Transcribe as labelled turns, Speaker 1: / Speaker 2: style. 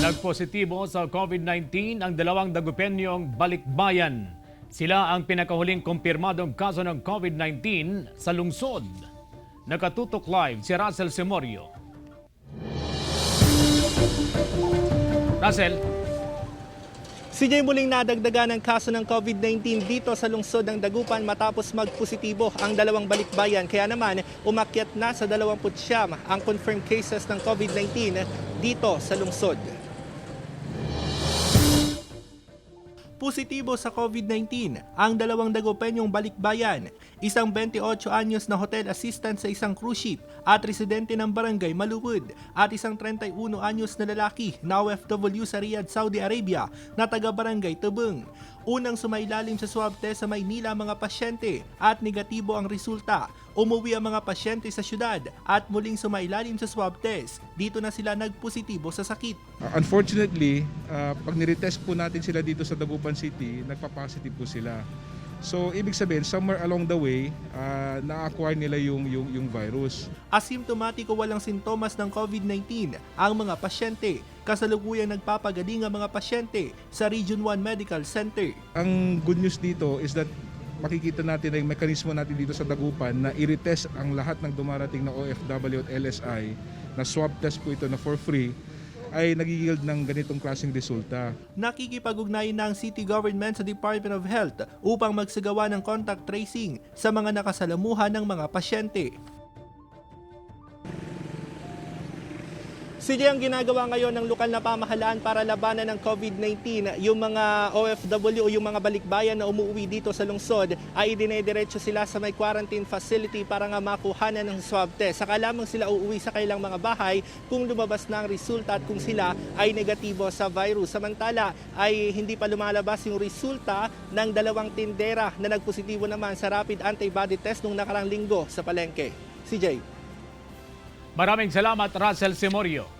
Speaker 1: Nagpositibo sa COVID-19 ang dalawang dagupenyong balikbayan. Sila ang pinakahuling kumpirmadong kaso ng COVID-19 sa lungsod. Nakatutok live si Russell Semorio. Russell.
Speaker 2: CJ, muling nadagdagan ng kaso ng COVID-19 dito sa lungsod ng Dagupan matapos magpositibo ang dalawang balikbayan. Kaya naman umakyat na sa 29 ang confirmed cases ng COVID-19 dito sa lungsod. Positibo sa COVID-19 ang dalawang dagupenyong balikbayan, isang 28 anyos na hotel assistant sa isang cruise ship at residente ng barangay Maluwod at isang 31 anyos na lalaki na OFW sa Riyadh, Saudi Arabia na taga-barangay Tubeng. Unang sumailalim sa swab test sa Maynila mga pasyente at negatibo ang resulta. Umuwi ang mga pasyente sa syudad at muling sumailalim sa swab test. Dito na sila nagpositibo sa sakit.
Speaker 3: Unfortunately, pag niretest po natin sila dito sa Dagupan City, nagpa-positive po sila. So, ibig sabihin, somewhere along the way, na-acquire nila yung virus.
Speaker 2: Asymptomatic o walang sintomas ng COVID-19 ang mga pasyente. Kasalukuyang nagpapagaling ang mga pasyente sa Region 1 Medical Center.
Speaker 3: Ang good news dito is that makikita natin na yung mekanismo natin dito sa Dagupan na i-retest ang lahat ng dumarating na OFW at LSI na swab test po ito na for free ay nag-yield ng ganitong klaseng resulta.
Speaker 2: Nakikipag-ugnayan na ang city government sa Department of Health upang magsagawa ng contact tracing sa mga nakasalamuhan ng mga pasyente. CJ, ang ginagawa ngayon ng lokal na pamahalaan para labanan ng COVID-19, yung mga OFW o yung mga balikbayan na umuwi dito sa lungsod ay idinediretso sila sa may quarantine facility para nga makuha na ng swab test. Saka lamang sila uuwi sa kailang mga bahay kung lumabas na ang resulta at kung sila ay negatibo sa virus. Samantala ay hindi pa lumalabas yung resulta ng dalawang tindera na nagpositibo naman sa rapid antibody test nung nakarang linggo sa Palengke. CJ.
Speaker 1: Maraming salamat, Russell Semorio.